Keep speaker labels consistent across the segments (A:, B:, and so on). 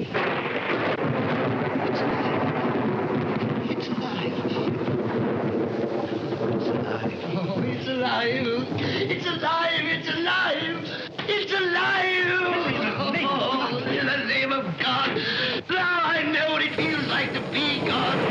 A: It's alive. Oh, it's alive. It's alive. It's alive. It's alive. Oh, in the name of God. Now I know what it feels like to be God.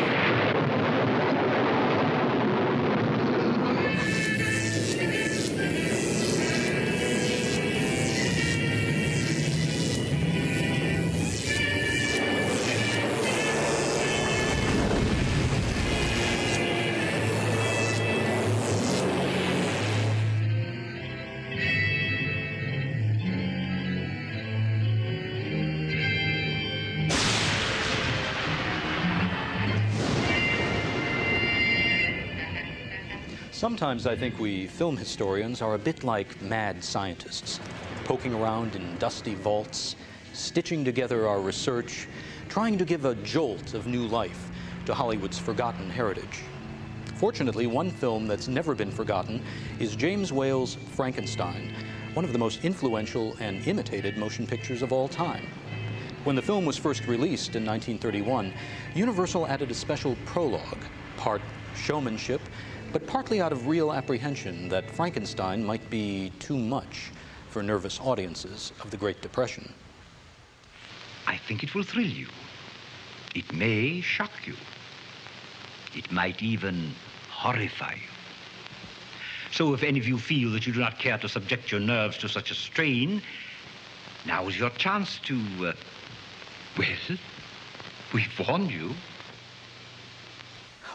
B: Sometimes I think we film historians are a bit like mad scientists, poking around in dusty vaults, stitching together our research, trying to give a jolt of new life to Hollywood's forgotten heritage. Fortunately, one film that's never been forgotten is James Whale's Frankenstein, one of the most influential and imitated motion pictures of all time. When the film was first released in 1931, Universal added a special prologue, part showmanship, but partly out of real apprehension that Frankenstein might be too much for nervous audiences of the Great Depression.
C: I think it will thrill you. It may shock you. It might even horrify you. So if any of you feel that you do not care to subject your nerves to such a strain, now is your chance to, well, we've warned you.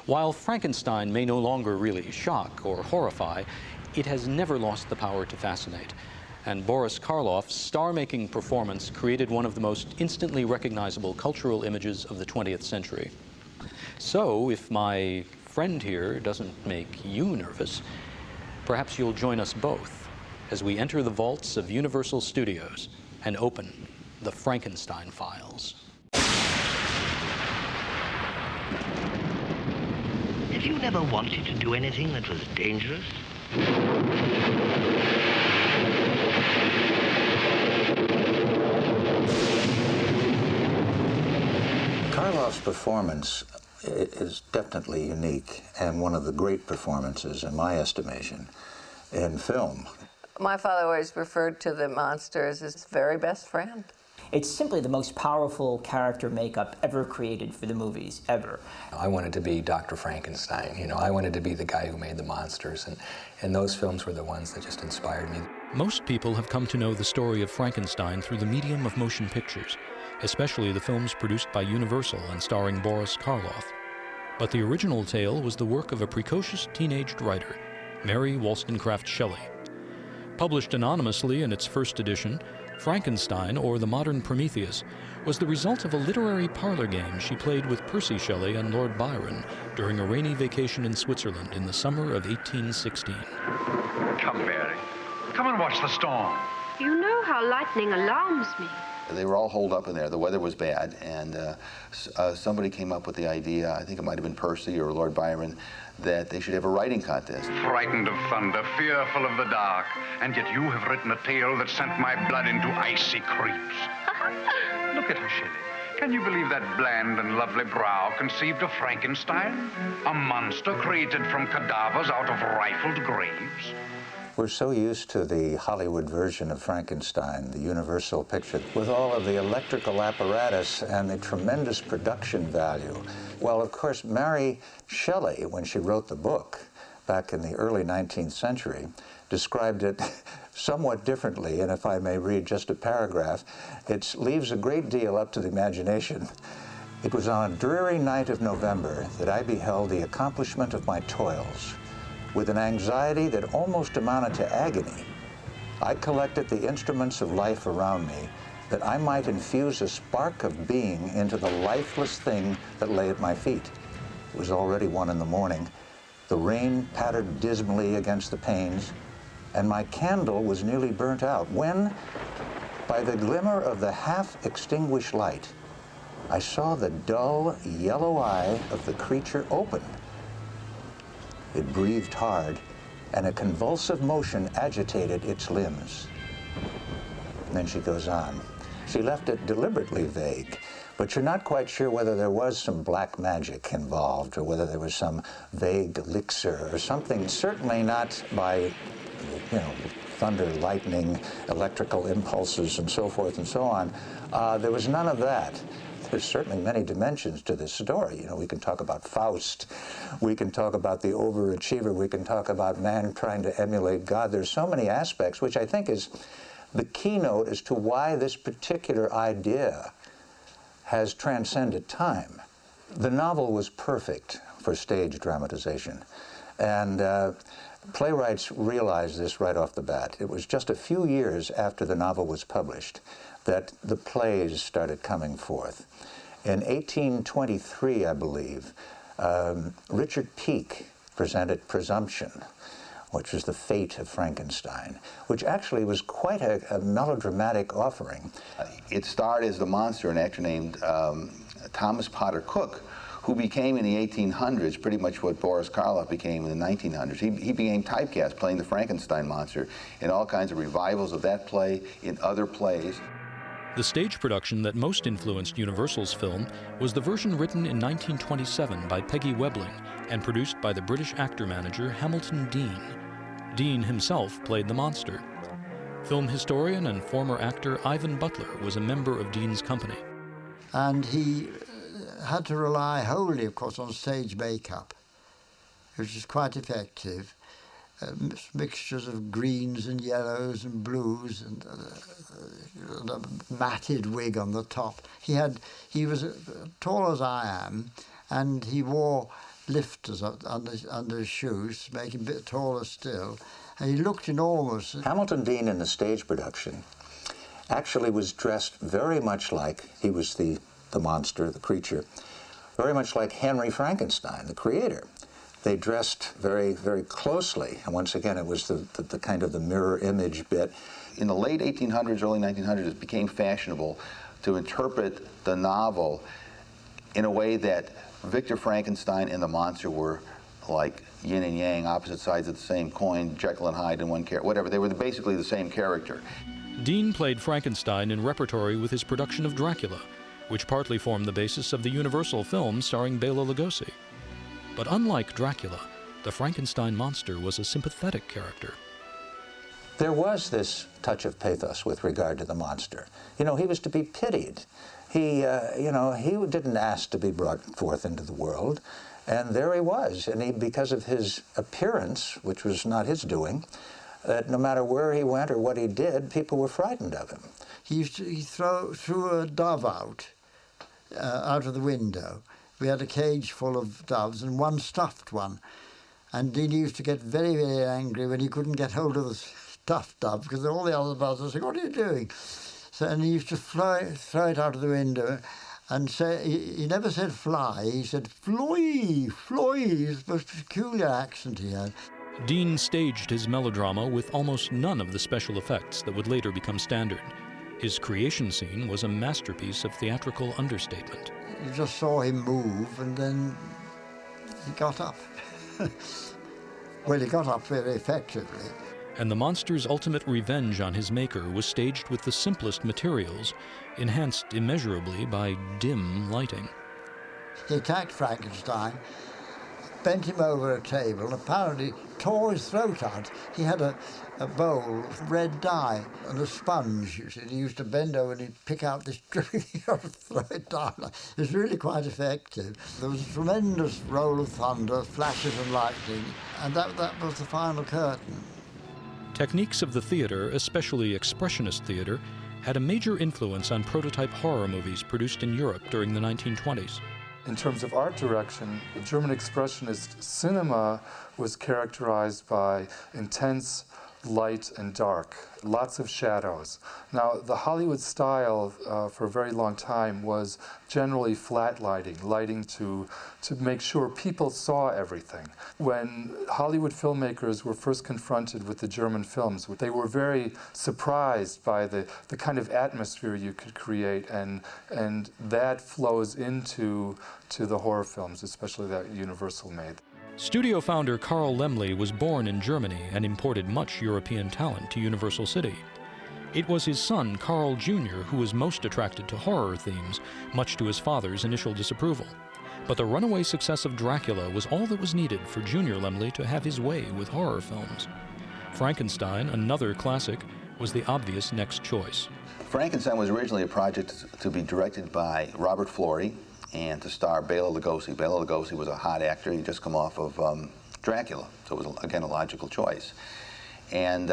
B: While Frankenstein may no longer really shock or horrify, it has never lost the power to fascinate. And Boris Karloff's star-making performance created one of the most instantly recognizable cultural images of the 20th century. So, if my friend here doesn't make you nervous, perhaps you'll join us both as we enter the vaults of Universal Studios and open the Frankenstein Files.
A: Have you never wanted to do anything that was dangerous?
D: Karloff's performance is definitely unique and one of the great performances, in my estimation, in film.
E: My father always referred to the monster as his very best friend.
F: It's simply the most powerful character makeup ever created for the movies, ever.
G: I wanted to be Dr. Frankenstein, you know, I wanted to be the guy who made the monsters, and those films were the ones that just inspired me.
B: Most people have come to know the story of Frankenstein through the medium of motion pictures, especially the films produced by Universal and starring Boris Karloff. But the original tale was the work of a precocious teenaged writer, Mary Wollstonecraft Shelley. Published anonymously in its first edition, Frankenstein, or the Modern Prometheus, was the result of a literary parlor game she played with Percy Shelley and Lord Byron during a rainy vacation in Switzerland in the summer of 1816.
H: Come, Mary. Come and watch the storm.
I: You know how lightning alarms me.
J: They were all holed up in there. The weather was bad, and somebody came up with the idea, I think it might have been Percy or Lord Byron, that they should have a writing contest.
H: Frightened of thunder, fearful of the dark, and yet you have written a tale that sent my blood into icy creeps. Look at her, Shelley. Can you believe that bland and lovely brow conceived of Frankenstein? A monster created from cadavers out of rifled graves?
D: We're so used to the Hollywood version of Frankenstein, the Universal picture, with all of the electrical apparatus and the tremendous production value. Well, of course, Mary Shelley, when she wrote the book back in the early 19th century, described it somewhat differently, and if I may read just a paragraph, it leaves a great deal up to the imagination. It was on a dreary night of November that I beheld the accomplishment of my toils. With an anxiety that almost amounted to agony, I collected the instruments of life around me that I might infuse a spark of being into the lifeless thing that lay at my feet. It was already 1 in the morning. The rain pattered dismally against the panes, and my candle was nearly burnt out when, by the glimmer of the half-extinguished light, I saw the dull yellow eye of the creature open. It breathed hard, and a convulsive motion agitated its limbs. And then she goes on. She left it deliberately vague, but you're not quite sure whether there was some black magic involved or whether there was some vague elixir or something, certainly not by, you know, thunder, lightning, electrical impulses, and so forth and so on. There was none of that. There's certainly many dimensions to this story. You know, we can talk about Faust, we can talk about the overachiever, we can talk about man trying to emulate God. There's so many aspects, which I think is the keynote as to why this particular idea has transcended time. The novel was perfect for stage dramatization, and playwrights realized this right off the bat. It was just a few years after the novel was published that the plays started coming forth. In 1823, I believe, Richard Peake presented Presumption, which was the fate of Frankenstein, which actually was quite a melodramatic offering.
J: It starred as the monster an actor named Thomas Potter Cook, who became in the 1800s pretty much what Boris Karloff became in the 1900s. He became typecast playing the Frankenstein monster in all kinds of revivals of that play, in other plays.
B: The stage production that most influenced Universal's film was the version written in 1927 by Peggy Webling and produced by the British actor-manager Hamilton Deane. Deane himself played the monster. Film historian and former actor Ivan Butler was a member of Deane's company.
K: And he had to rely wholly, of course, on stage makeup, which is quite effective. Mixtures of greens and yellows and blues and a matted wig on the top. He was as tall as I am, and he wore lifters under his shoes to make him a bit taller still, and he looked enormous.
D: Hamilton Deane in the stage production actually was dressed very much like, he was the monster, the creature, very much like Henry Frankenstein, the creator. They dressed very, very closely, and once again it was the kind of the mirror image bit.
J: In the late 1800s, early 1900s, it became fashionable to interpret the novel in a way that Victor Frankenstein and the monster were like yin and yang, opposite sides of the same coin, Jekyll and Hyde in one character, whatever. They were basically the same character.
B: Deane played Frankenstein in repertory with his production of Dracula, which partly formed the basis of the Universal film starring Bela Lugosi. But unlike Dracula, the Frankenstein monster was a sympathetic character.
D: There was this touch of pathos with regard to the monster. You know, he was to be pitied. He didn't ask to be brought forth into the world, and there he was. And because of his appearance, which was not his doing, that no matter where he went or what he did, people were frightened of him.
K: He threw a dove out of the window. We had a cage full of doves and one stuffed one. And Deane used to get very, very angry when he couldn't get hold of the stuffed dove, because all the other doves were saying, "What are you doing?" So, and he used to throw it out of the window and say, he never said fly, he said floy, floy. It's the most peculiar accent he had.
B: Deane staged his melodrama with almost none of the special effects that would later become standard. His creation scene was a masterpiece of theatrical understatement.
K: You just saw him move, and then he got up. Well, he got up very effectively.
B: And the monster's ultimate revenge on his maker was staged with the simplest materials, enhanced immeasurably by dim lighting.
K: He attacked Frankenstein, bent him over a table, and apparently tore his throat out. He had a bowl of red dye and a sponge, you see. He used to bend over and he'd pick out this dripping throw it down. It was really quite effective. There was a tremendous roll of thunder, flashes and lightning, and that was the final curtain.
B: Techniques of the theater, especially expressionist theater, had a major influence on prototype horror movies produced in Europe during the 1920s.
L: In terms of art direction, the German expressionist cinema was characterized by intense light and dark, lots of shadows. Now, the Hollywood style for a very long time was generally flat lighting to make sure people saw everything. When Hollywood filmmakers were first confronted with the German films, they were very surprised by the kind of atmosphere you could create, and that flows into the horror films, especially that Universal made.
B: Studio founder Carl Laemmle was born in Germany and imported much European talent to Universal City. It was his son, Carl Jr., who was most attracted to horror themes, much to his father's initial disapproval. But the runaway success of Dracula was all that was needed for Junior Laemmle to have his way with horror films. Frankenstein, another classic, was the obvious next choice.
J: Frankenstein was originally a project to be directed by Robert Florey and to star Bela Lugosi. Bela Lugosi was a hot actor. He'd just come off of Dracula, so it was, again, a logical choice. And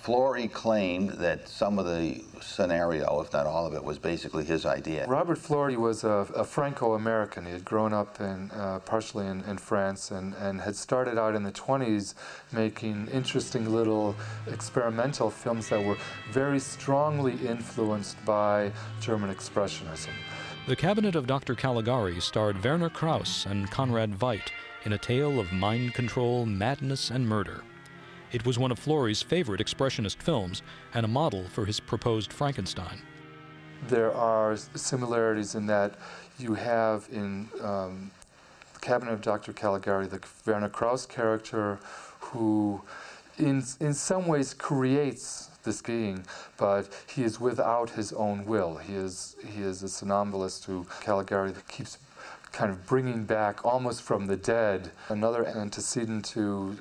J: Florey claimed that some of the scenario, if not all of it, was basically his idea.
L: Robert Florey was a Franco-American. He had grown up partially in France and had started out in the 20s making interesting little experimental films that were very strongly influenced by German Expressionism.
B: The Cabinet of Dr. Caligari starred Werner Krauss and Conrad Veidt in a tale of mind control, madness, and murder. It was one of Florey's favorite Expressionist films and a model for his proposed Frankenstein.
L: There are similarities in that you have in the Cabinet of Dr. Caligari the Werner Krauss character who in some ways creates this being, but he is without his own will. He is a somnambulist who Caligari keeps kind of bringing back almost from the dead. Another antecedent to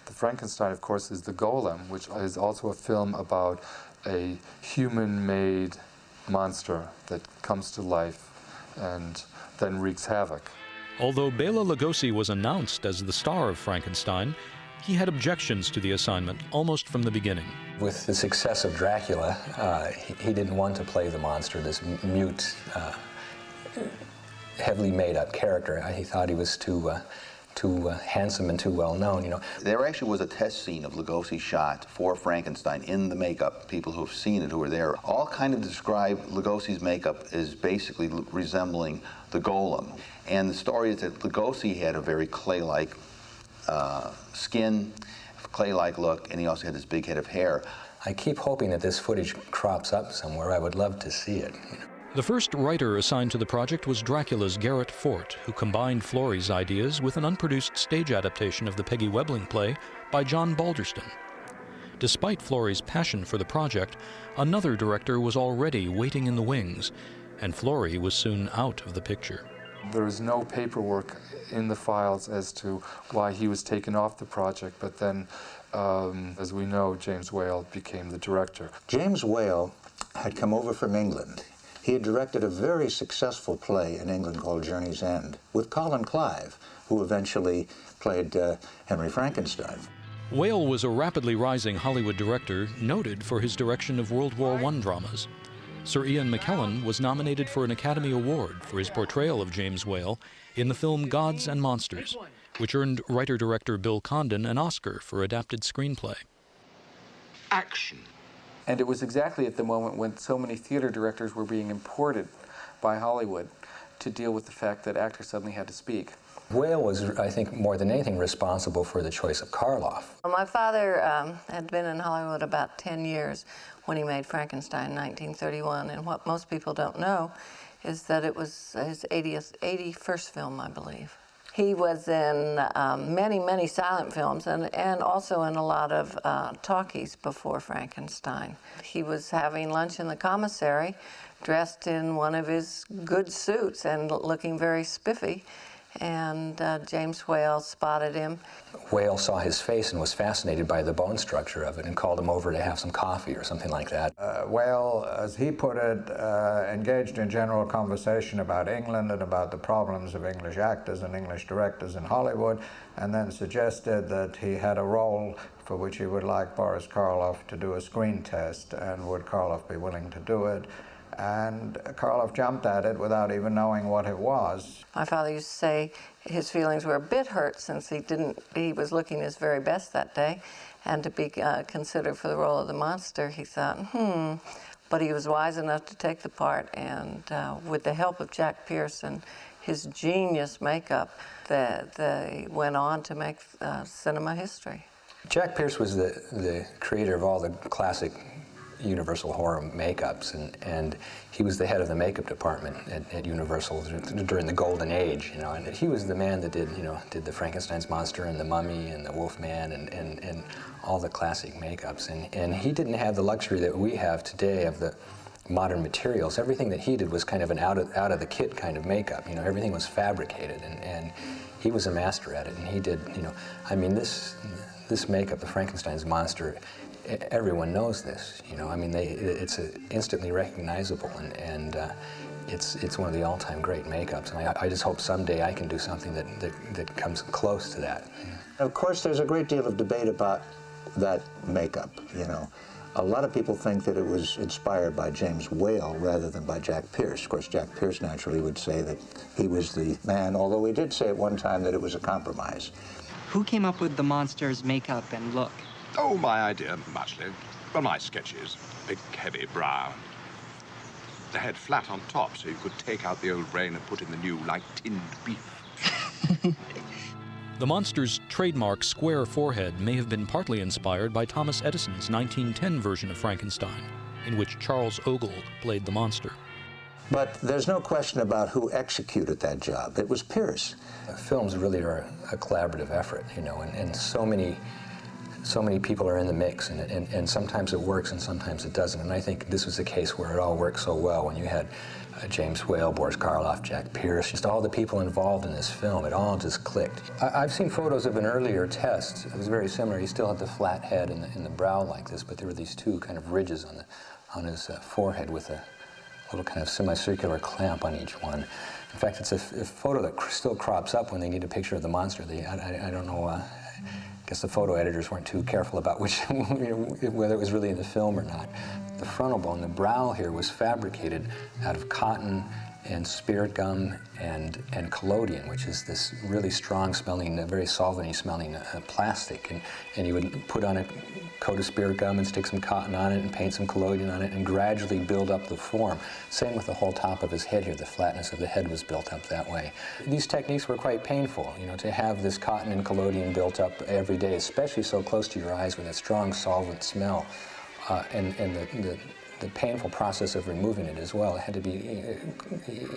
L: the Frankenstein, of course, is The Golem, which is also a film about a human-made monster that comes to life and then wreaks havoc.
B: Although Bela Lugosi was announced as the star of Frankenstein, he had objections to the assignment almost from the beginning.
G: With the success of Dracula, he didn't want to play the monster, this mute, heavily made-up character. He thought he was too handsome and too well-known, you know.
J: There actually was a test scene of Lugosi shot for Frankenstein in the makeup. People who have seen it, who were there, all kind of describe Lugosi's makeup as basically resembling the Golem. And the story is that Lugosi had a very clay-like skin, clay-like look, and he also had this big head of hair.
G: I keep hoping that this footage crops up somewhere. I would love to see it. You know.
B: The first writer assigned to the project was Dracula's Garrett Fort, who combined Florey's ideas with an unproduced stage adaptation of the Peggy Webling play by John Balderston. Despite Florey's passion for the project, another director was already waiting in the wings, and Florey was soon out of the picture.
L: There is no paperwork in the files as to why he was taken off the project, but then, as we know, James Whale became the director.
D: James Whale had come over from England. He had directed a very successful play in England called Journey's End with Colin Clive, who eventually played Henry Frankenstein.
B: Whale was a rapidly rising Hollywood director noted for his direction of World War I dramas. Sir Ian McKellen was nominated for an Academy Award for his portrayal of James Whale in the film Gods and Monsters, which earned writer-director Bill Condon an Oscar for adapted screenplay.
M: Action. And it was exactly at the moment when so many theater directors were being imported by Hollywood to deal with the fact that actors suddenly had to speak.
G: Whale was, I think, more than anything responsible for the choice of Karloff.
E: My father had been in Hollywood about 10 years when he made Frankenstein in 1931, and what most people don't know is that it was his 81st film, I believe. He was in many, many silent films and also in a lot of talkies before Frankenstein. He was having lunch in the commissary, dressed in one of his good suits and looking very spiffy, and James Whale spotted him.
G: Whale saw his face and was fascinated by the bone structure of it and called him over to have some coffee or something like that.
N: Whale, as he put it, engaged in general conversation about England and about the problems of English actors and English directors in Hollywood, and then suggested that he had a role for which he would like Boris Karloff to do a screen test, and would Karloff be willing to do it? And Karloff jumped at it without even knowing what it was.
E: My father used to say his feelings were a bit hurt since he was looking his very best that day, and to be considered for the role of the monster, he thought, But he was wise enough to take the part, and with the help of Jack Pierce and his genius makeup, they went on to make cinema history.
G: Jack Pierce was the creator of all the classic Universal horror makeups, and he was the head of the makeup department at Universal during the Golden Age, you know, and he was the man that did the Frankenstein's monster and the Mummy and the Wolfman and all the classic makeups, and he didn't have the luxury that we have today of the modern materials. Everything that he did was kind of an out of the kit kind of makeup, you know, everything was fabricated, and he was a master at it, and he did, you know, I mean, this makeup, the Frankenstein's monster, everyone knows this, you know, I mean, it's instantly recognizable, and it's one of the all-time great makeups, and I just hope someday I can do something that comes close to that.
D: Of course, there's a great deal of debate about that makeup, you know. A lot of people think that it was inspired by James Whale rather than by Jack Pierce. Of course, Jack Pierce naturally would say that he was the man, although he did say at one time that it was a compromise.
O: Who came up with the monster's makeup and look?
P: Oh, my idea, muchly. Well, my sketches. Big, heavy brow. The head flat on top, so you could take out the old brain and put in the new, like tinned beef.
B: The monster's trademark square forehead may have been partly inspired by Thomas Edison's 1910 version of Frankenstein, in which Charles Ogle played the monster.
D: But there's no question about who executed that job. It was Pierce.
G: Films really are a collaborative effort, you know, and so many people are in the mix, and sometimes it works and sometimes it doesn't. And I think this was a case where it all worked so well when you had James Whale, Boris Karloff, Jack Pierce, just all the people involved in this film. It all just clicked. I've seen photos of an earlier test. It was very similar. He still had the flat head and the brow like this, but there were these two kind of ridges on his forehead with a little kind of semicircular clamp on each one. In fact, it's a photo that still crops up when they need a picture of the monster. I don't know. I guess the photo editors weren't too careful about which, whether it was really in the film or not. The frontal bone, the brow here, was fabricated out of cotton and spirit gum and collodion, which is this really strong smelling, very solvent-y smelling plastic. And you would put on a coat of spirit gum and stick some cotton on it and paint some collodion on it and gradually build up the form. Same with the whole top of his head here. The flatness of the head was built up that way. These techniques were quite painful, you know, to have this cotton and collodion built up every day, especially so close to your eyes with that strong solvent smell. And the painful process of removing it as well. It had to be,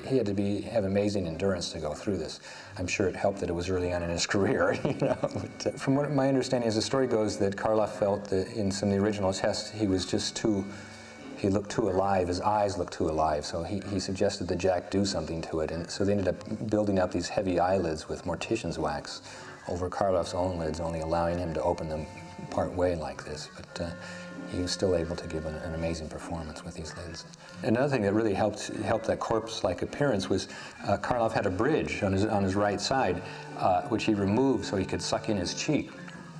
G: he had to have amazing endurance to go through this. I'm sure it helped that it was early on in his career, you know. But, from what my understanding is, the story goes that Karloff felt that in some of the original tests he was just he looked too alive, his eyes looked too alive, so he suggested that Jack do something to it, and so they ended up building up these heavy eyelids with mortician's wax over Karloff's own lids, only allowing him to open them part way like this. But he was still able to give an amazing performance with these lids. Another thing that really helped that corpse-like appearance was Karloff had a bridge on his right side, which he removed so he could suck in his cheek.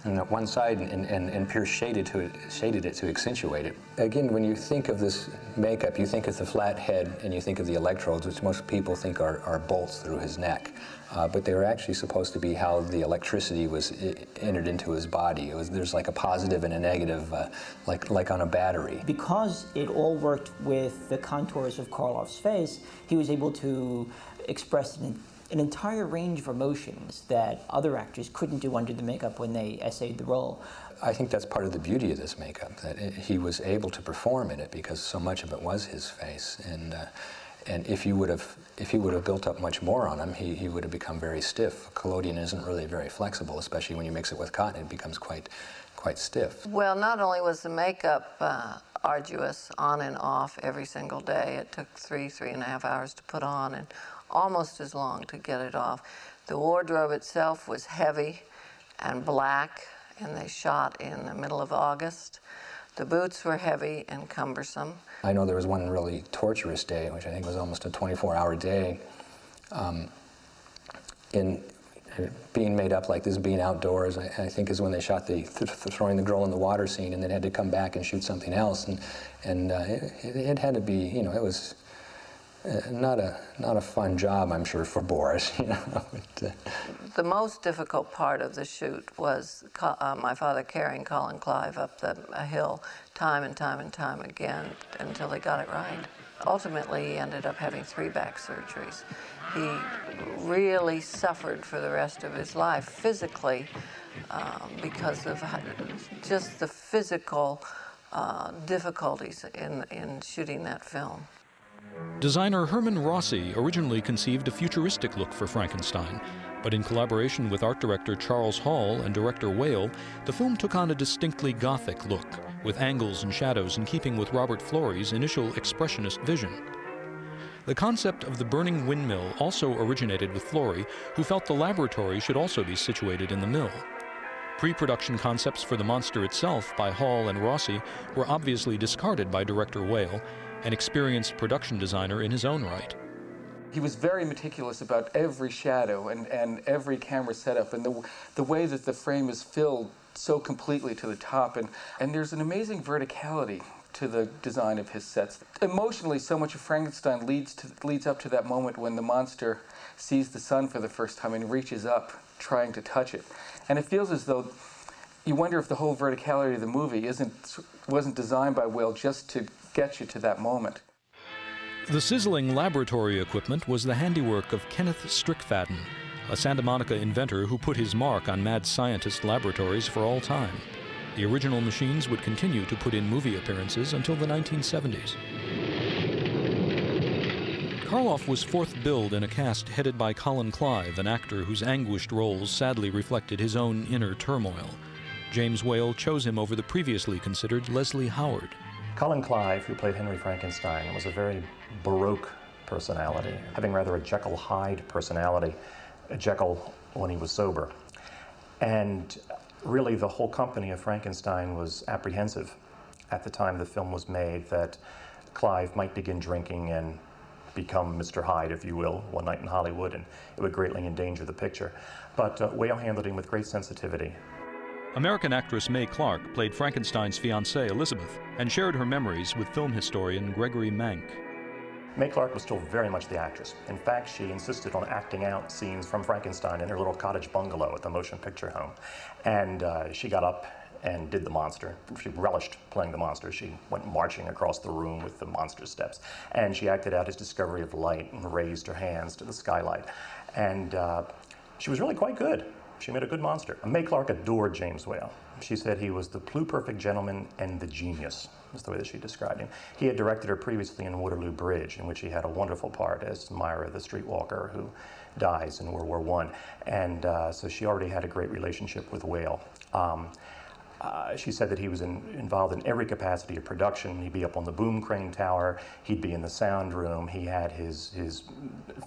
G: And at one side, and Pierce shaded it to accentuate it. Again, when you think of this makeup, you think of the flat head and you think of the electrodes, which most people think are bolts through his neck. But they were actually supposed to be how the electricity was entered into his body. There's like a positive and a negative, like on a battery.
F: Because it all worked with the contours of Karloff's face, he was able to express an entire range of emotions that other actors couldn't do under the makeup when they essayed the role.
G: I think that's part of the beauty of this makeup, that he was able to perform in it because so much of it was his face. And if he would have built up much more on him, he would have become very stiff. Collodion isn't really very flexible, especially when you mix it with cotton. It becomes quite stiff.
E: Well, not only was the makeup arduous on and off every single day, it took 3.5 hours to put on and almost as long to get it off. The wardrobe itself was heavy and black, and they shot in the middle of August. The boots were heavy and cumbersome.
G: I know there was one really torturous day, which I think was almost a 24-hour day, in being made up like this, being outdoors. I think is when they shot the throwing the girl in the water scene, and then had to come back and shoot something else, and it had to be, you know, it was not a fun job, I'm sure, for Boris. You know.
E: The most difficult part of the shoot was my father carrying Colin Clive up a hill time and time again until they got it right. Ultimately, he ended up having 3 back surgeries. He really suffered for the rest of his life physically because of just the physical difficulties in shooting that film.
B: Designer Herman Rossi originally conceived a futuristic look for Frankenstein, but in collaboration with art director Charles Hall and director Whale, the film took on a distinctly Gothic look, with angles and shadows in keeping with Robert Florey's initial expressionist vision. The concept of the burning windmill also originated with Florey, who felt the laboratory should also be situated in the mill. Pre-production concepts for the monster itself by Hall and Rossi were obviously discarded by director Whale, an experienced production designer in his own right.
M: He was very meticulous about every shadow and every camera setup and the way that the frame is filled so completely to the top. And there's an amazing verticality to the design of his sets. Emotionally, so much of Frankenstein leads up to that moment when the monster sees the sun for the first time and reaches up, trying to touch it. And it feels as though you wonder if the whole verticality of the movie wasn't designed by Whale just to get you to that moment.
B: The sizzling laboratory equipment was the handiwork of Kenneth Strickfaden, a Santa Monica inventor who put his mark on mad scientist laboratories for all time. The original machines would continue to put in movie appearances until the 1970s. Karloff was fourth billed in a cast headed by Colin Clive, an actor whose anguished roles sadly reflected his own inner turmoil. James Whale chose him over the previously considered Leslie Howard.
Q: Colin Clive, who played Henry Frankenstein, was a very Baroque personality, having rather a Jekyll Hyde personality, a Jekyll when he was sober. And really the whole company of Frankenstein was apprehensive at the time the film was made that Clive might begin drinking and become Mr. Hyde, if you will, one night in Hollywood, and it would greatly endanger the picture. But Whale handled him with great sensitivity.
B: American actress Mae Clarke played Frankenstein's fiancée Elizabeth and shared her memories with film historian Gregory Mank.
Q: Mae Clarke was still very much the actress. In fact, she insisted on acting out scenes from Frankenstein in her little cottage bungalow at the motion picture home. And she got up and did the monster. She relished playing the monster. She went marching across the room with the monster steps. And she acted out his discovery of light and raised her hands to the skylight. And she was really quite good. She made a good monster. Mae Clarke adored James Whale. She said he was the pluperfect gentleman and the genius, is the way that she described him. He had directed her previously in Waterloo Bridge, in which he had a wonderful part as Myra, the streetwalker who dies in World War I. And so she already had a great relationship with Whale. She said that he was involved in every capacity of production. He'd be up on the boom crane tower, he'd be in the sound room, he had his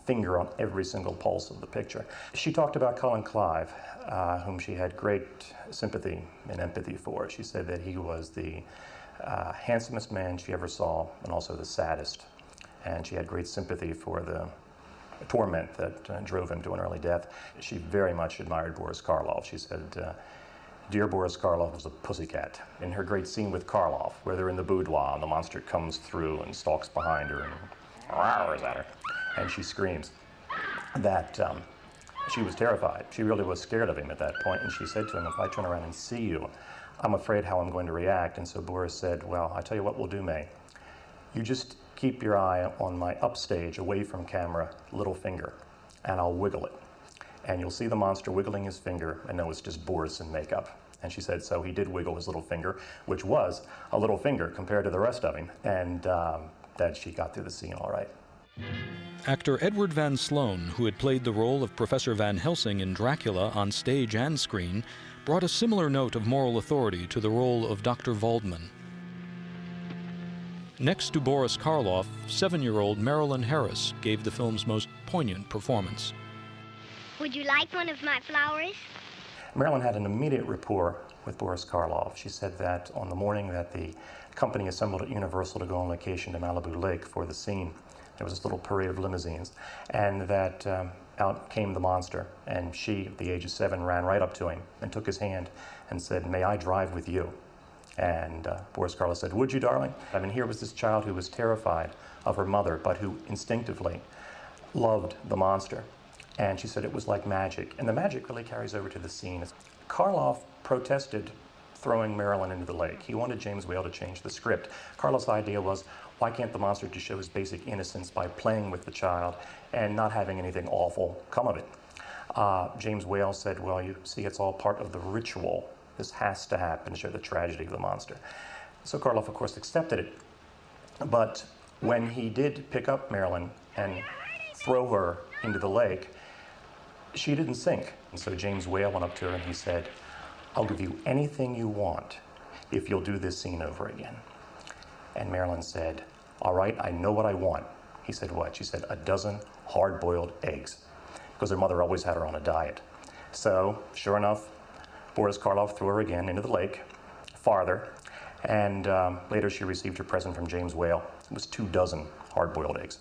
Q: finger on every single pulse of the picture. She talked about Colin Clive, whom she had great sympathy and empathy for. She said that he was the handsomest man she ever saw and also the saddest. And she had great sympathy for the torment that drove him to an early death. She very much admired Boris Karloff. She said, dear Boris Karloff was a pussycat. In her great scene with Karloff, where they're in the boudoir and the monster comes through and stalks behind her and roars at her, and she screams, that she was terrified. She really was scared of him at that point, and she said to him, if I turn around and see you, I'm afraid how I'm going to react. And so Boris said, well, I tell you what we'll do, Mae. You just keep your eye on my upstage, away from camera, little finger, and I'll wiggle it. And you'll see the monster wiggling his finger and know it's just Boris in makeup. And she said, so he did wiggle his little finger, which was a little finger compared to the rest of him, and that she got through the scene all right.
B: Actor Edward Van Sloan, who had played the role of Professor Van Helsing in Dracula on stage and screen, brought a similar note of moral authority to the role of Dr. Waldman. Next to Boris Karloff, 7-year-old Marilyn Harris gave the film's most poignant performance.
R: Would you like one of my flowers?
Q: Marilyn had an immediate rapport with Boris Karloff. She said that on the morning that the company assembled at Universal to go on location to Malibu Lake for the scene, there was this little parade of limousines, and that out came the monster, and she, at the age of 7, ran right up to him and took his hand and said, may I drive with you? And Boris Karloff said, would you, darling? I mean, here was this child who was terrified of her mother, but who instinctively loved the monster. And she said it was like magic. And the magic really carries over to the scene. Karloff protested throwing Marilyn into the lake. He wanted James Whale to change the script. Karloff's idea was, why can't the monster just show his basic innocence by playing with the child and not having anything awful come of it? James Whale said, well, you see, it's all part of the ritual. This has to happen to show the tragedy of the monster. So Karloff, of course, accepted it. But when he did pick up Marilyn and throw her into the lake, she didn't sink. And so James Whale went up to her and he said, "I'll give you anything you want if you'll do this scene over again." And Marilyn said, "All right, I know what I want." He said, "What?" She said, "A dozen hard-boiled eggs," because her mother always had her on a diet. So, sure enough, Boris Karloff threw her again into the lake, farther, and later she received her present from James Whale. It was 24 hard-boiled eggs.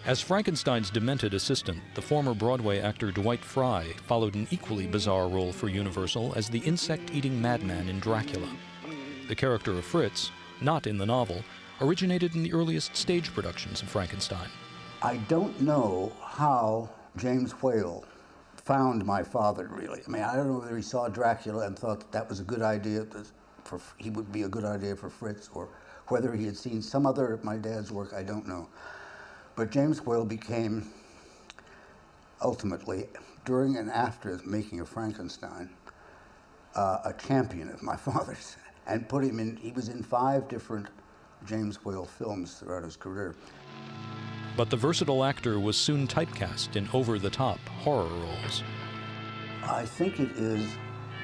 B: As Frankenstein's demented assistant, the former Broadway actor Dwight Fry followed an equally bizarre role for Universal as the insect-eating madman in Dracula. The character of Fritz, not in the novel, originated in the earliest stage productions of Frankenstein.
S: I don't know how James Whale found my father, really. I mean, I don't know whether he saw Dracula and thought that was a good idea, he would be a good idea for Fritz, or whether he had seen some other of my dad's work, I don't know. But James Whale became, ultimately, during and after the making of Frankenstein, a champion of my father's, and put him in, he was in 5 different James Whale films throughout his career.
B: But the versatile actor was soon typecast in over-the-top horror roles.
S: I think it is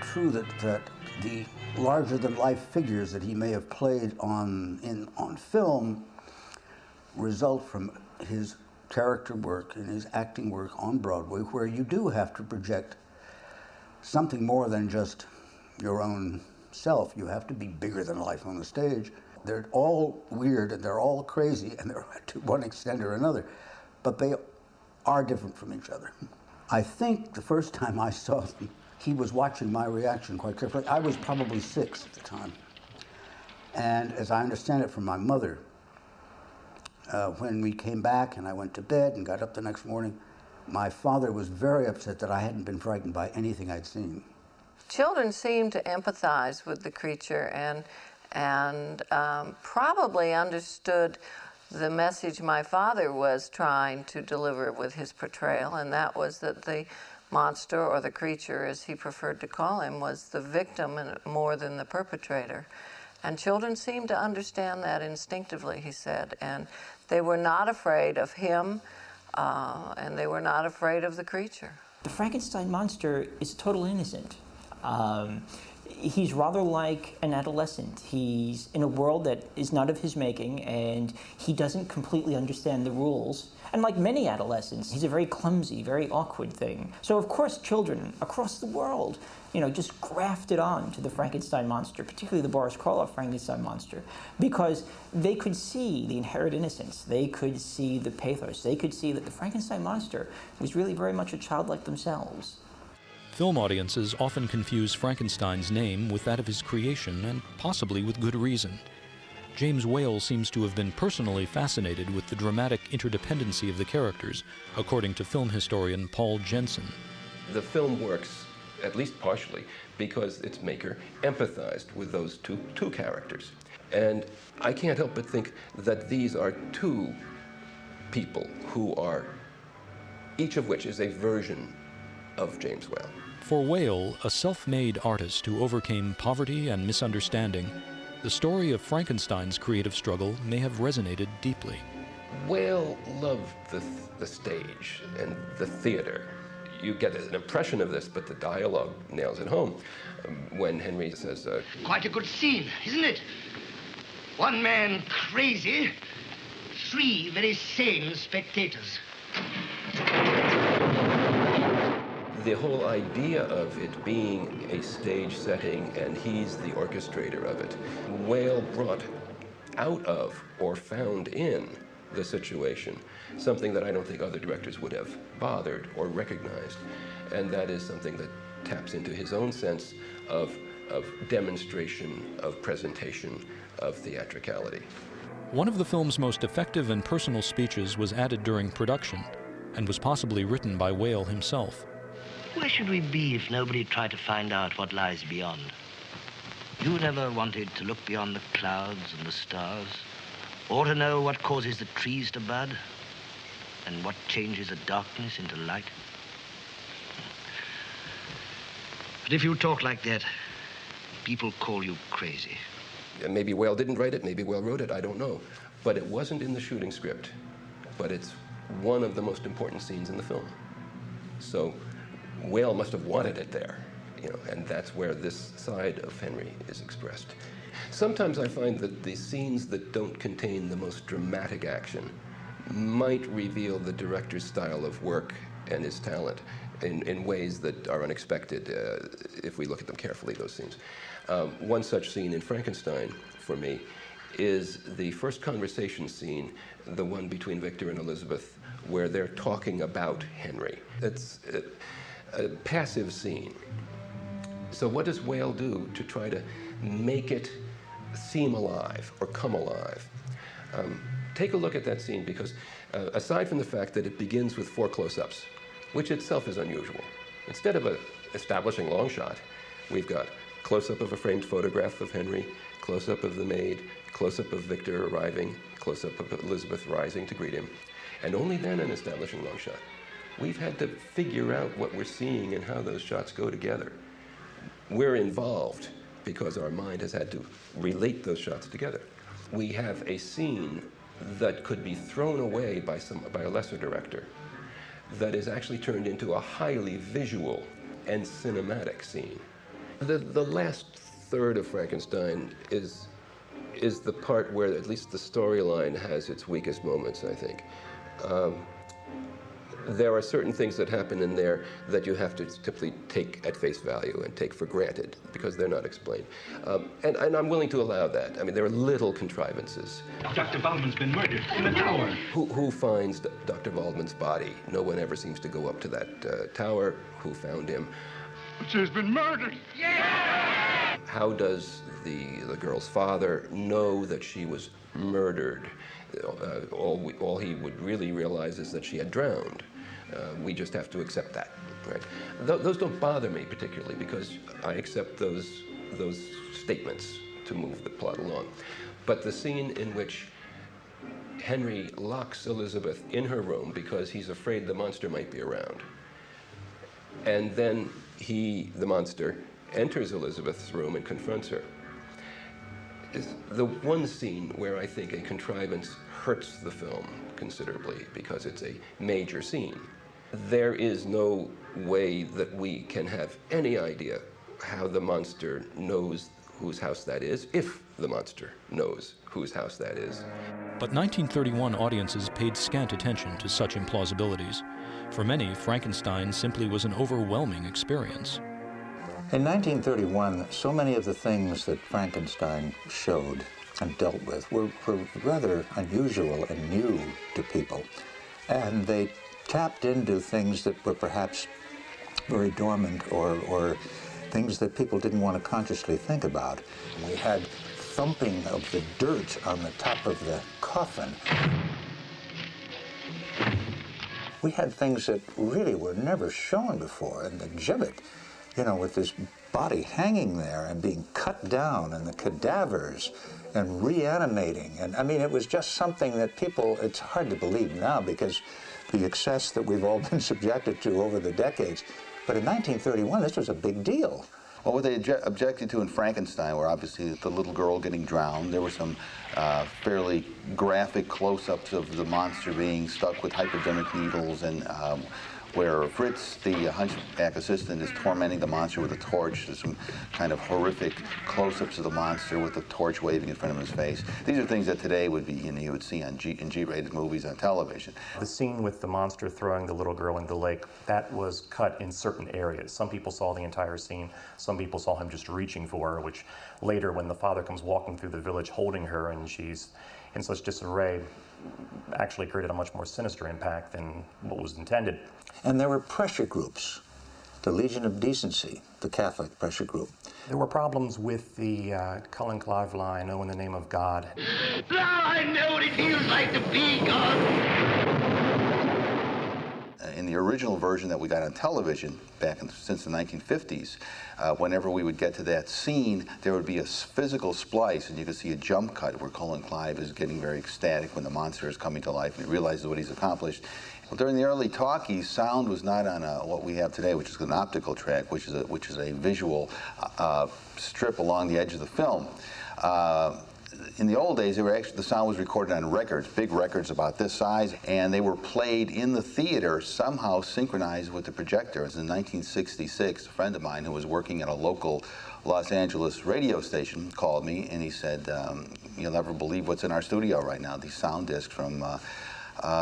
S: true that the larger-than-life figures that he may have played on film result from his character work and his acting work on Broadway, where you do have to project something more than just your own self. You have to be bigger than life on the stage. They're all weird and they're all crazy, and they're to one extent or another, but they are different from each other. I think the first time I saw them, he was watching my reaction quite carefully. I was probably 6 at the time. And as I understand it from my mother, when we came back and I went to bed and got up the next morning, my father was very upset that I hadn't been frightened by anything I'd seen.
E: Children seem to empathize with the creature and probably understood the message my father was trying to deliver with his portrayal, and that was that the monster, or the creature as he preferred to call him, was the victim and more than the perpetrator. And children seemed to understand that instinctively, he said, and they were not afraid of him, and they were not afraid of the creature.
F: The Frankenstein monster is total innocent. He's rather like an adolescent. He's in a world that is not of his making, and he doesn't completely understand the rules. And like many adolescents, he's a very clumsy, very awkward thing. So of course children across the world, just grafted on to the Frankenstein monster, particularly the Boris Karloff Frankenstein monster, because they could see the inherent innocence, they could see the pathos, they could see that the Frankenstein monster was really very much a child like themselves.
B: Film audiences often confuse Frankenstein's name with that of his creation, and possibly with good reason. James Whale seems to have been personally fascinated with the dramatic interdependency of the characters, according to film historian Paul Jensen.
T: The film works, at least partially, because its maker empathized with those two characters. And I can't help but think that these are 2 people who are, each of which is a version of James Whale.
B: For Whale, a self-made artist who overcame poverty and misunderstanding, the story of Frankenstein's creative struggle may have resonated deeply.
T: Whale loved the stage and the theater. You get an impression of this, but the dialogue nails it home. When Henry says...
A: Quite a good scene, isn't it? 1 man crazy, 3 very sane spectators.
T: The whole idea of it being a stage setting, and he's the orchestrator of it, Whale brought out of or found in the situation something that I don't think other directors would have bothered or recognized, and that is something that taps into his own sense of demonstration, of presentation, of theatricality.
B: One of the film's most effective and personal speeches was added during production, and was possibly written by Whale himself.
A: Where should we be if nobody tried to find out what lies beyond? You never wanted to look beyond the clouds and the stars, or to know what causes the trees to bud, and what changes the darkness into light. But if you talk like that, people call you crazy.
T: Maybe Whale didn't write it, maybe Whale wrote it, I don't know. But it wasn't in the shooting script. But it's one of the most important scenes in the film. So Whale must have wanted it there, and that's where this side of Henry is expressed. Sometimes I find that the scenes that don't contain the most dramatic action might reveal the director's style of work and his talent in ways that are unexpected if we look at them carefully, those scenes. One such scene in Frankenstein, for me, is the first conversation scene, the one between Victor and Elizabeth, where they're talking about Henry. It's a passive scene. So what does Whale do to try to make it seem alive or come alive? Take a look at that scene, because aside from the fact that it begins with 4 close-ups, which itself is unusual, instead of establishing long shot, we've got close-up of a framed photograph of Henry, close-up of the maid, close-up of Victor arriving, close-up of Elizabeth rising to greet him, and only then an establishing long shot. We've had to figure out what we're seeing and how those shots go together. We're involved because our mind has had to relate those shots together. We have a scene that could be thrown away by a lesser director that is actually turned into a highly visual and cinematic scene. The last third of Frankenstein is the part where at least the storyline has its weakest moments, I think. There are certain things that happen in there that you have to simply take at face value and take for granted because they're not explained. And I'm willing to allow that. I mean, there are little contrivances.
A: Dr. Waldman's been murdered in the tower.
T: Who finds Dr. Waldman's body? No one ever seems to go up to that tower. Who found him?
A: She's been murdered. Yeah!
T: How does the girl's father know that she was murdered? All he would really realize is that she had drowned. We just have to accept that, right? Those don't bother me particularly because I accept those statements to move the plot along. But the scene in which Henry locks Elizabeth in her room because he's afraid the monster might be around, and then the monster, enters Elizabeth's room and confronts her, is the one scene where I think a contrivance hurts the film considerably because it's a major scene. There is no way that we can have any idea how the monster knows whose house that is, if the monster knows whose house that is.
B: But 1931 audiences paid scant attention to such implausibilities. For many, Frankenstein simply was an overwhelming experience.
D: In 1931, so many of the things that Frankenstein showed and dealt with were rather unusual and new to people. And they tapped into things that were perhaps very dormant or things that people didn't want to consciously think about. We had thumping of the dirt on the top of the coffin. We had things that really were never shown before in the gibbet, with this body hanging there and being cut down and the cadavers and reanimating. And I mean, it was just something that it's hard to believe now because the excess that we've all been subjected to over the decades. But in 1931, this was a big deal.
J: Well, what they objected to in Frankenstein were obviously the little girl getting drowned. There were some fairly graphic close-ups of the monster being stuck with hypodermic needles, and where Fritz, the hunchback assistant, is tormenting the monster with a torch. There's some kind of horrific close-ups of the monster with the torch waving in front of his face. These are things that today would be, you would see in G-rated movies on television.
Q: The scene with the monster throwing the little girl in the lake, that was cut in certain areas. Some people saw the entire scene. Some people saw him just reaching for her, which later, when the father comes walking through the village holding her and she's in such disarray, actually created a much more sinister impact than what was intended.
D: And there were pressure groups, the Legion of Decency, the Catholic pressure group.
Q: There were problems with the Cullen Clive line, "Oh, in the name of God."
A: Now I know what it feels like to be God.
J: In the original version that we got on television since the 1950s, whenever we would get to that scene, there would be a physical splice, and you could see a jump cut where Cullen Clive is getting very ecstatic when the monster is coming to life and he realizes what he's accomplished. Well, during the early talkies, sound was not on what we have today, which is an optical track, which is a visual strip along the edge of the film. In the old days, the sound was recorded on records, big records about this size, and they were played in the theater, somehow synchronized with the projector. It was in 1966, a friend of mine who was working at a local Los Angeles radio station called me, and he said, you'll never believe what's in our studio right now, these sound discs from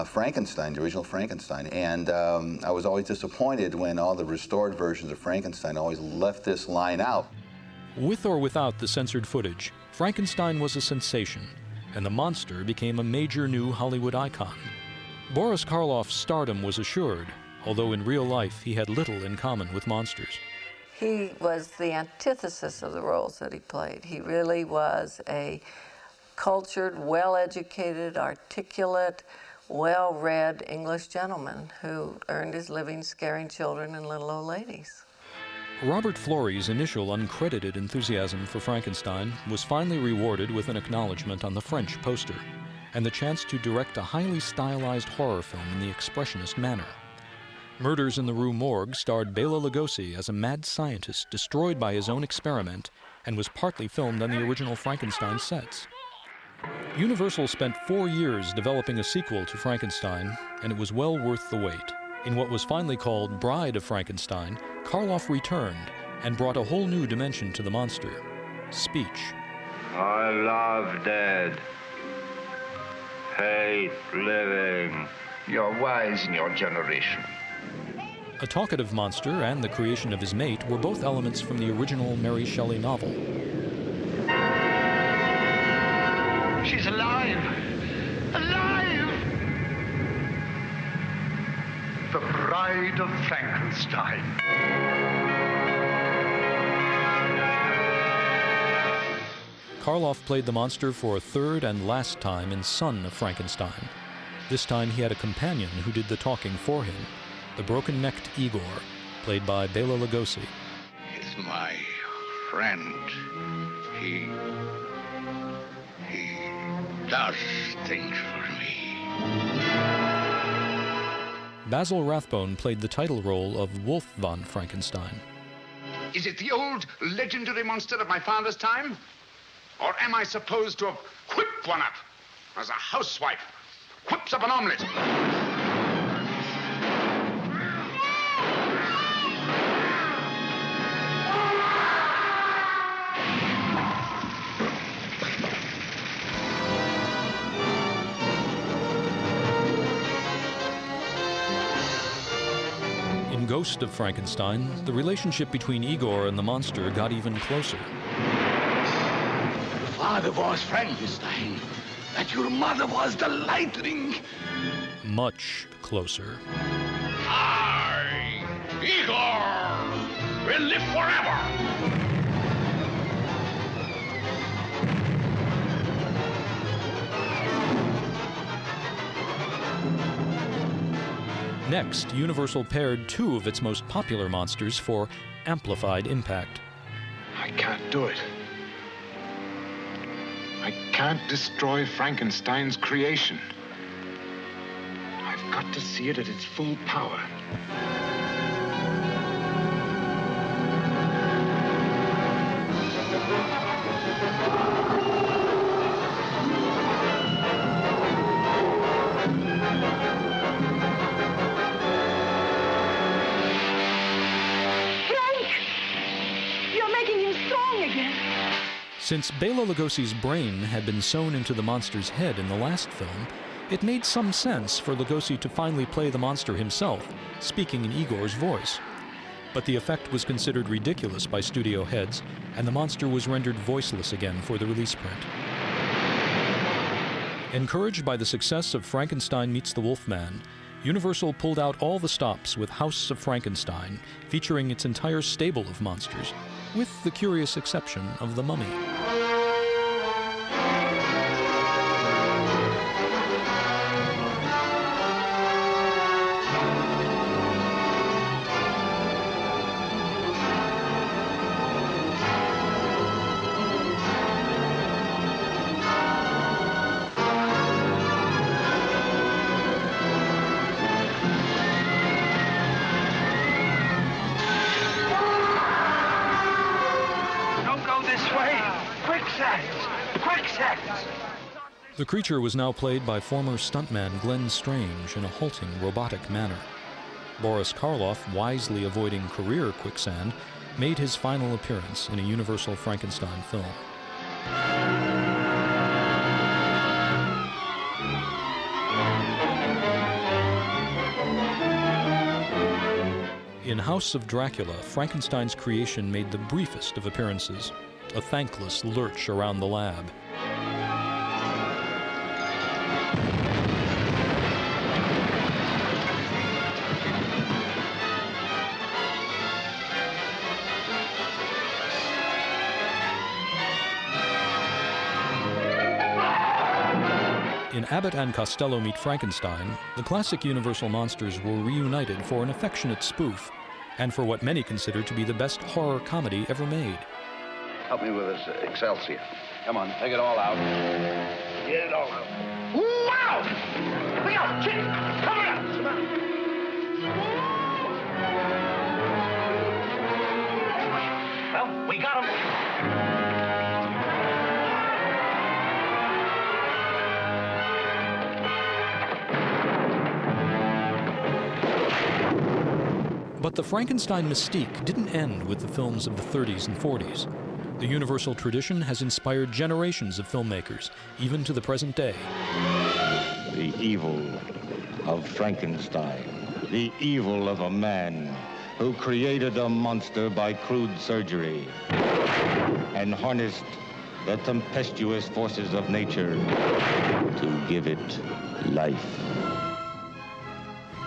J: Frankenstein, the original Frankenstein. And I was always disappointed when all the restored versions of Frankenstein always left this line out.
B: With or without the censored footage, Frankenstein was a sensation, and the monster became a major new Hollywood icon. Boris Karloff's stardom was assured, although in real life he had little in common with monsters.
E: He was the antithesis of the roles that he played. He really was a cultured, well-educated, articulate, well-read English gentleman who earned his living scaring children and little old ladies.
B: Robert Florey's initial uncredited enthusiasm for Frankenstein was finally rewarded with an acknowledgement on the French poster, and the chance to direct a highly stylized horror film in the expressionist manner. Murders in the Rue Morgue starred Bela Lugosi as a mad scientist destroyed by his own experiment and was partly filmed on the original Frankenstein sets. Universal spent 4 years developing a sequel to Frankenstein, and it was well worth the wait. In what was finally called Bride of Frankenstein, Karloff returned and brought a whole new dimension to the monster: speech.
U: I love dead, hate living.
P: You're wise in your generation.
B: A talkative monster and the creation of his mate were both elements from the original Mary Shelley novel.
A: She's alive! Alive! The Bride of Frankenstein.
B: Karloff played the monster for a third and last time in Son of Frankenstein. This time he had a companion who did the talking for him, the broken-necked Igor, played by Bela Lugosi.
H: He's my friend. He does things for me.
B: Basil Rathbone played the title role of Wolf von Frankenstein.
H: Is it the old legendary monster of my father's time? Or am I supposed to have whipped one up as a housewife whips up an omelet?
B: In Ghost of Frankenstein, the relationship between Igor and the monster got even closer.
A: Your father was Frankenstein, that your mother was the Lightning.
B: Much closer.
A: I, Igor, will live forever.
B: Next, Universal paired two of its most popular monsters for amplified impact.
P: I can't do it. I can't destroy Frankenstein's creation. I've got to see it at its full power.
B: Since Bela Lugosi's brain had been sewn into the monster's head in the last film, it made some sense for Lugosi to finally play the monster himself, speaking in Igor's voice. But the effect was considered ridiculous by studio heads, and the monster was rendered voiceless again for the release print. Encouraged by the success of Frankenstein Meets the Wolfman, Universal pulled out all the stops with House of Frankenstein, featuring its entire stable of monsters, with the curious exception of the Mummy.
A: Quick seconds!
B: The creature was now played by former stuntman Glenn Strange in a halting, robotic manner. Boris Karloff, wisely avoiding career quicksand, made his final appearance in a Universal Frankenstein film. In House of Dracula, Frankenstein's creation made the briefest of appearances, a thankless lurch around the lab. In Abbott and Costello Meet Frankenstein, the classic Universal monsters were reunited for an affectionate spoof, and for what many consider to be the best horror comedy ever made.
H: Help me with this Excelsior. Come on, take it all out. Get it all out.
A: Wow! Look out, kid! Cover it up! Come on. Well, we got him.
B: But the Frankenstein mystique didn't end with the films of the 30s and 40s. The Universal tradition has inspired generations of filmmakers, even to the present day.
C: The evil of Frankenstein, the evil of a man who created a monster by crude surgery and harnessed the tempestuous forces of nature to give it life.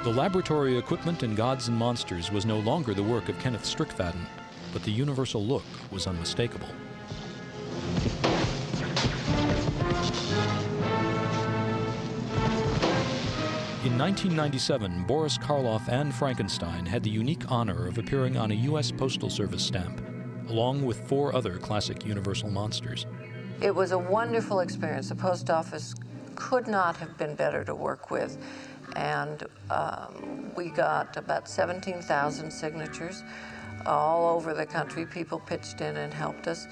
B: The laboratory equipment in Gods and Monsters was no longer the work of Kenneth Strickfaden, but the Universal look was unmistakable. In 1997, Boris Karloff and Frankenstein had the unique honor of appearing on a U.S. Postal Service stamp, along with 4 other classic Universal monsters.
E: It was a wonderful experience. The post office could not have been better to work with. And we got about 17,000 signatures all over the country. People pitched in and helped us.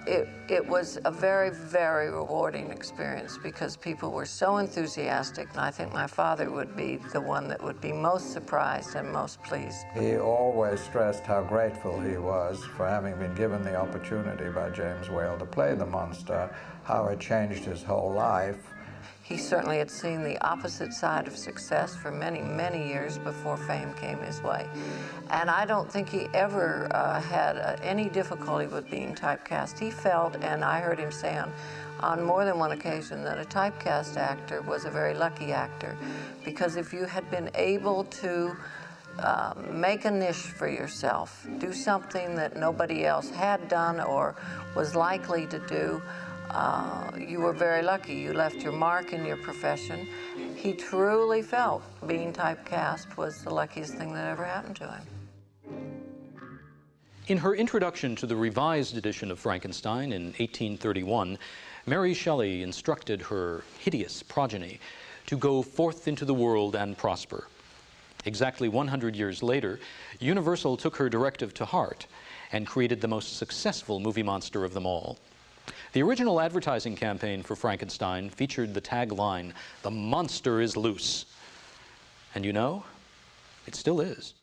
E: It was a very, very rewarding experience because people were so enthusiastic, and I think my father would be the one that would be most surprised and most pleased.
N: He always stressed how grateful he was for having been given the opportunity by James Whale to play the monster, how it changed his whole life.
E: He certainly had seen the opposite side of success for many, many years before fame came his way. And I don't think he ever had any difficulty with being typecast. He felt, and I heard him say on more than one occasion, that a typecast actor was a very lucky actor, because if you had been able to make a niche for yourself, do something that nobody else had done or was likely to do, you were very lucky. You left your mark in your profession. He truly felt being typecast was the luckiest thing that ever happened to him.
B: In her introduction to the revised edition of Frankenstein in 1831, Mary Shelley instructed her hideous progeny to go forth into the world and prosper. Exactly 100 years later, Universal took her directive to heart and created the most successful movie monster of them all. The original advertising campaign for Frankenstein featured the tagline, "The monster is loose." And you know, it still is.